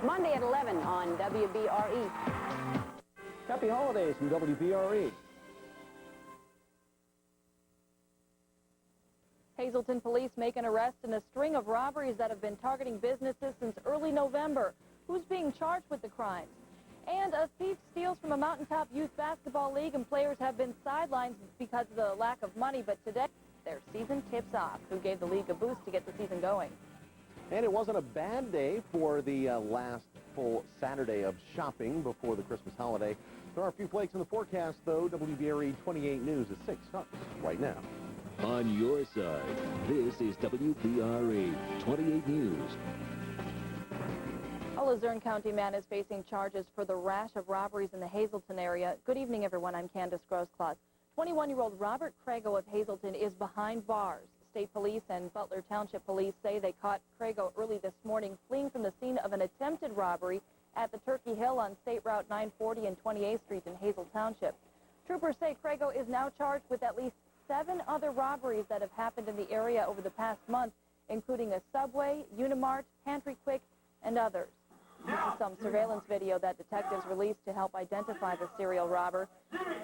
Monday at 11 on WBRE. Happy holidays from WBRE. Hazleton police make an arrest in a string of robberies that have been targeting businesses since early November. Who's being charged with the crimes? And a thief steals from a mountaintop youth basketball league, and players have been sidelined because of the lack of money. But today, their season tips off. Who gave the league a boost to get the season going? And it wasn't a bad day for the last full Saturday of shopping before the Christmas holiday. There are a few flakes in the forecast, though. WBRE 28 News at 6 starts right now. On your side, this is WBRE 28 News. A Luzerne County man is facing charges for the rash of robberies in the Hazleton area. Good evening, everyone. I'm Candace Grosclass. 21-year-old Robert Crago of Hazleton is behind bars. State police and Butler Township police say they caught Crago early this morning fleeing from the scene of an attempted robbery at the Turkey Hill on State Route 940 and 28th Street in Hazel Township. Troopers say Crago is now charged with at least 7 other robberies that have happened in the area over the past month, including a Subway, Unimart, Pantry Quick, and others. This is some surveillance video that detectives released to help identify the serial robber.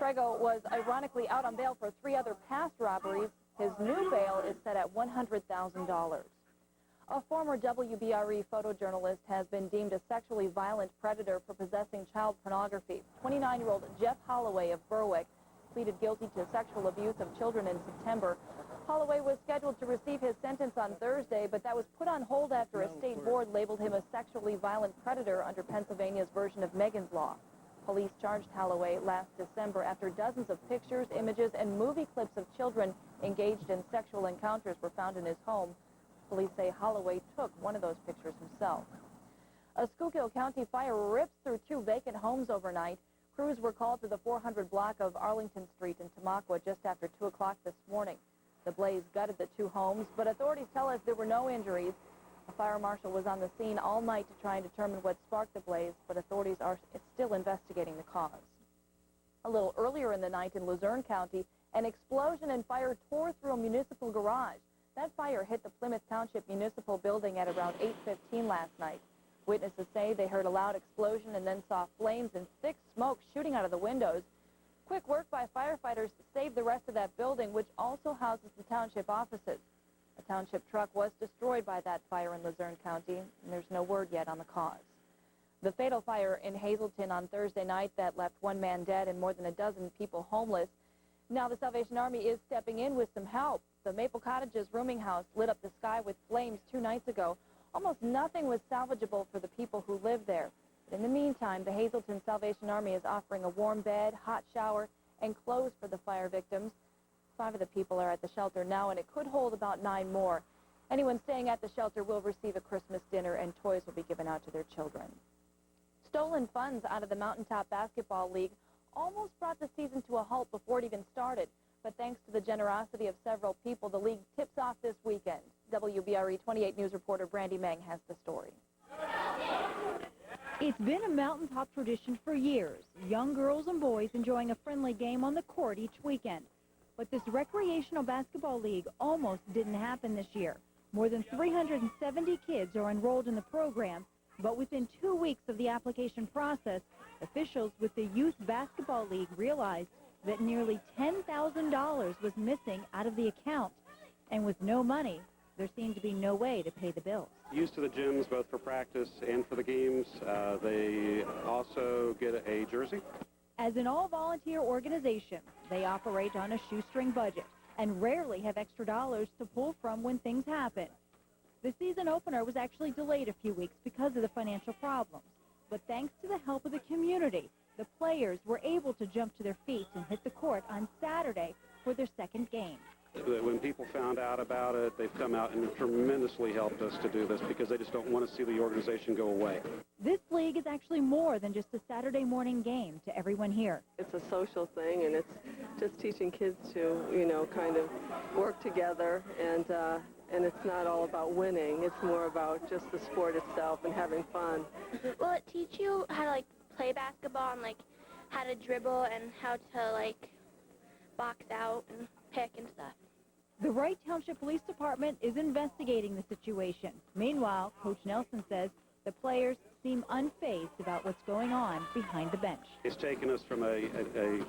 Crago was ironically out on bail for 3 other past robberies. His new bail is set at $100,000. A former WBRE photojournalist has been deemed a sexually violent predator for possessing child pornography. 29-year-old Jeff Holloway of Berwick pleaded guilty to sexual abuse of children in September. Holloway was scheduled to receive his sentence on Thursday, but that was put on hold after a state board labeled him a sexually violent predator under Pennsylvania's version of Megan's Law. Police charged Holloway last December after dozens of pictures, images, and movie clips of children engaged in sexual encounters were found in his home. Police say Holloway took one of those pictures himself. A Schuylkill County fire rips through 2 vacant homes overnight. Crews were called to the 400 block of Arlington Street in Tamaqua just after 2 o'clock this morning. The blaze gutted the 2 homes, but authorities tell us there were no injuries. A fire marshal was on the scene all night to try and determine what sparked the blaze, but authorities are still investigating the cause. A little earlier in the night in Luzerne County, an explosion and fire tore through a municipal garage. That fire hit the Plymouth Township Municipal Building at around 8:15 last night. Witnesses say they heard a loud explosion and then saw flames and thick smoke shooting out of the windows. Quick work by firefighters saved the rest of that building, which also houses the township offices. A township truck was destroyed by that fire in Luzerne County, and there's no word yet on the cause. The fatal fire in Hazleton on Thursday night that left 1 man dead and more than a dozen people homeless. Now the Salvation Army is stepping in with some help. The Maple Cottages rooming house lit up the sky with flames 2 nights ago. Almost nothing was salvageable for the people who live there. But in the meantime, the Hazleton Salvation Army is offering a warm bed, hot shower, and clothes for the fire victims. 5 of the people are at the shelter now, and it could hold about 9 more. Anyone staying at the shelter will receive a Christmas dinner, and toys will be given out to their children. Stolen funds out of the Mountaintop Basketball League almost brought the season to a halt before it even started. But thanks to the generosity of several people, the league tips off this weekend. WBRE 28 News reporter Brandy Meng has the story. It's been a mountaintop tradition for years, young girls and boys enjoying a friendly game on the court each weekend. But this recreational basketball league almost didn't happen this year. More than 370 kids are enrolled in the program, but within 2 weeks of the application process, officials with the Youth Basketball League realized that nearly $10,000 was missing out of the account. And with no money, there seemed to be no way to pay the bills. Used to the gyms both for practice and for the games. They also get a jersey. As an all-volunteer organization, they operate on a shoestring budget and rarely have extra dollars to pull from when things happen. The season opener was actually delayed a few weeks because of the financial problems. But thanks to the help of the community, the players were able to jump to their feet and hit the court on Saturday for their second game. When people found out about it, they've come out and tremendously helped us to do this because they just don't want to see the organization go away. This league is actually more than just a Saturday morning game to everyone here. It's a social thing, and it's just teaching kids to, kind of work together, and it's not all about winning. It's more about just the sport itself and having fun. Will it teach you how to, play basketball and, how to dribble and how to, box out and pick and stuff? The Wright Township Police Department is investigating the situation. Meanwhile, Coach Nelson says the players seem unfazed about what's going on behind the bench. It's taken us from a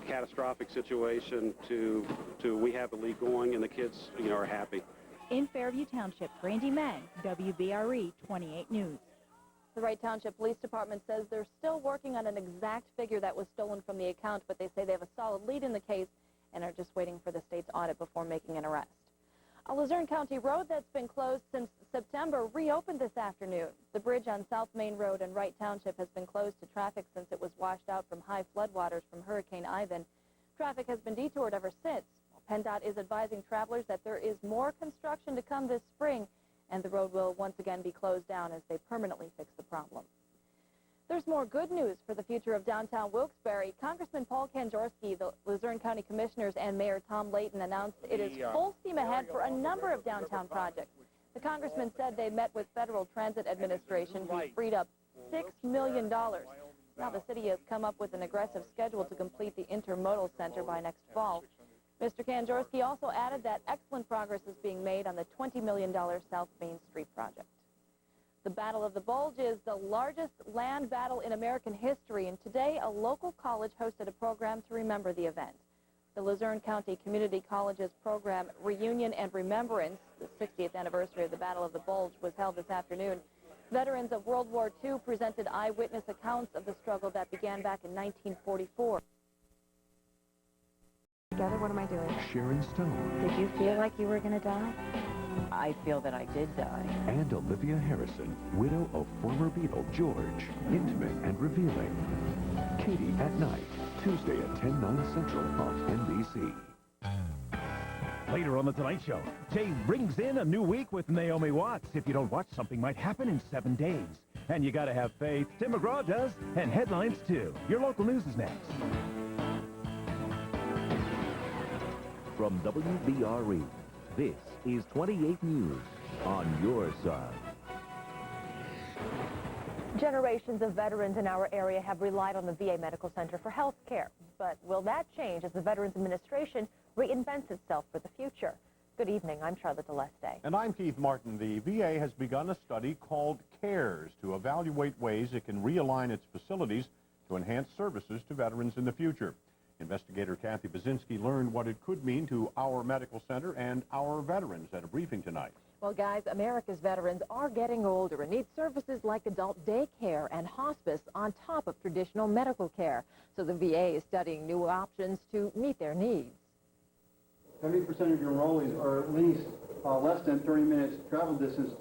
catastrophic situation to we have the league going and the kids, are happy. In Fairview Township, Brandy Mang, WBRE 28 News. The Wright Township Police Department says they're still working on an exact figure that was stolen from the account, but they say they have a solid lead in the case and are just waiting for the state's audit before making an arrest. A Luzerne County road that's been closed since September reopened this afternoon. The bridge on South Main Road in Wright Township has been closed to traffic since it was washed out from high floodwaters from Hurricane Ivan. Traffic has been detoured ever since. PennDOT is advising travelers that there is more construction to come this spring, and the road will once again be closed down as they permanently fix the problem. There's more good news for the future of downtown Wilkes-Barre. Congressman Paul Kanjorski, the Luzerne County Commissioners, and Mayor Tom Layton announced it is full steam ahead for a number of downtown projects. The congressman said they met with Federal Transit Administration who freed up $6 million. Now the city has come up with an aggressive schedule to complete the Intermodal Center by next fall. Mr. Kanjorski also added that excellent progress is being made on the $20 million South Main Street project. The Battle of the Bulge is the largest land battle in American history, and today a local college hosted a program to remember the event. The Luzerne County Community College's program Reunion and Remembrance, the 60th anniversary of the Battle of the Bulge, was held this afternoon. Veterans of World War II presented eyewitness accounts of the struggle that began back in 1944. Together, what am I doing? Sharon Stone. Did you feel like you were going to die? I feel that I did die. And Olivia Harrison, widow of former Beatle George. Intimate and revealing. Katie at Night, Tuesday at 10/9 Central on NBC. Later on The Tonight Show, Jay brings in a new week with Naomi Watts. If you don't watch, something might happen in 7 days. And you gotta have faith. Tim McGraw does, and headlines too. Your local news is next. From WBRE, this is 28 News on your side. Generations of veterans in our area have relied on the VA Medical Center for health care. But will that change as the Veterans Administration reinvents itself for the future? Good evening. I'm Charlotte Deleste. And I'm Keith Martin. The VA has begun a study called CARES to evaluate ways it can realign its facilities to enhance services to veterans in the future. Investigator Kathy Baczynski learned what it could mean to our medical center and our veterans at a briefing tonight. Well, guys, America's veterans are getting older and need services like adult daycare and hospice on top of traditional medical care. So the VA is studying new options to meet their needs. 70% of your enrollees are at least less than 30 minutes travel distance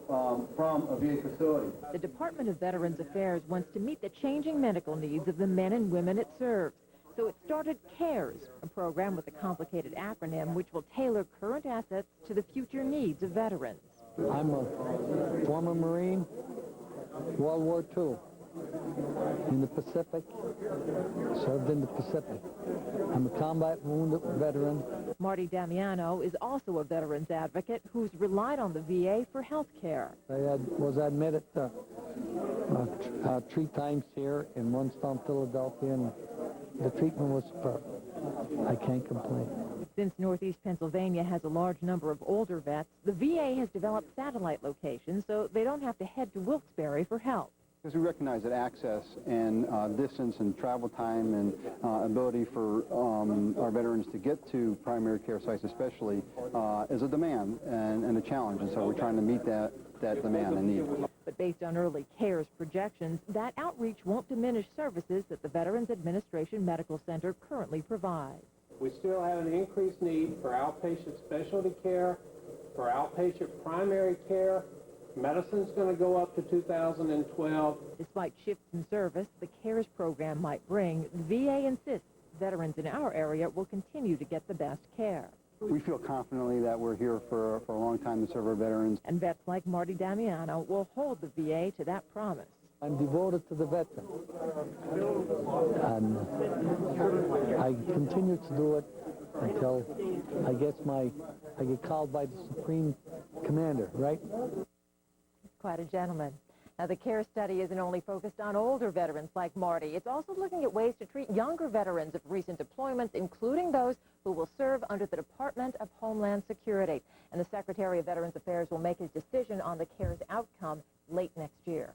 from a VA facility. The Department of Veterans Affairs wants to meet the changing medical needs of the men and women it serves. So it started CARES, a program with a complicated acronym which will tailor current assets to the future needs of veterans. I'm a former Marine, World War II, in the Pacific, served in the Pacific. I'm a combat wounded veteran. Marty Damiano is also a veterans advocate who's relied on the VA for health care. I was admitted 3 times here and once down Philadelphia, and the treatment was superb. I can't complain. Since Northeast Pennsylvania has a large number of older vets, the VA has developed satellite locations so they don't have to head to Wilkes-Barre for help. Because we recognize that access and distance and travel time and ability for our veterans to get to primary care sites especially is a demand and a challenge, and so we're trying to meet that demand and need. But based on early CARES projections, that outreach won't diminish services that the Veterans Administration Medical Center currently provides. We still have an increased need for outpatient specialty care, for outpatient primary care. Medicine's going to go up to 2012. Despite shifts in service the CARES program might bring, the VA insists veterans in our area will continue to get the best care. We feel confidently that we're here for a long time to serve our veterans. And vets like Marty Damiano will hold the VA to that promise. I'm devoted to the veteran. And I continue to do it until I get called by the Supreme Commander, right? Quite a gentleman. Now, the CARES study isn't only focused on older veterans like Marty. It's also looking at ways to treat younger veterans of recent deployments, including those who will serve under the Department of Homeland Security. And the Secretary of Veterans Affairs will make his decision on the CARES outcome late next year.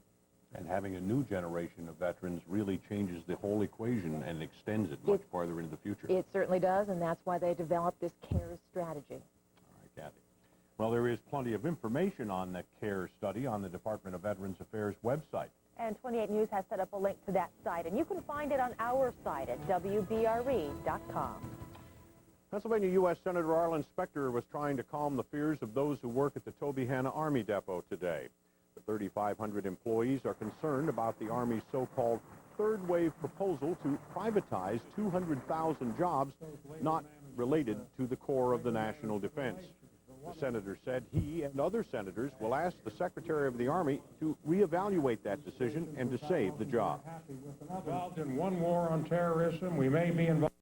And having a new generation of veterans really changes the whole equation and extends it much farther into the future. It certainly does, and that's why they developed this CARES strategy. All right, Kathy. Well, there is plenty of information on the CARES study on the Department of Veterans Affairs website. And 28 News has set up a link to that site, and you can find it on our site at WBRE.com. Pennsylvania U.S. Senator Arlen Specter was trying to calm the fears of those who work at the Tobyhanna Army Depot today. The 3,500 employees are concerned about the Army's so-called third-wave proposal to privatize 200,000 jobs not related to the core of the national defense. The senator said he and other senators will ask the Secretary of the Army to reevaluate that decision and to save the job. Involved in one war on terrorism, we may be involved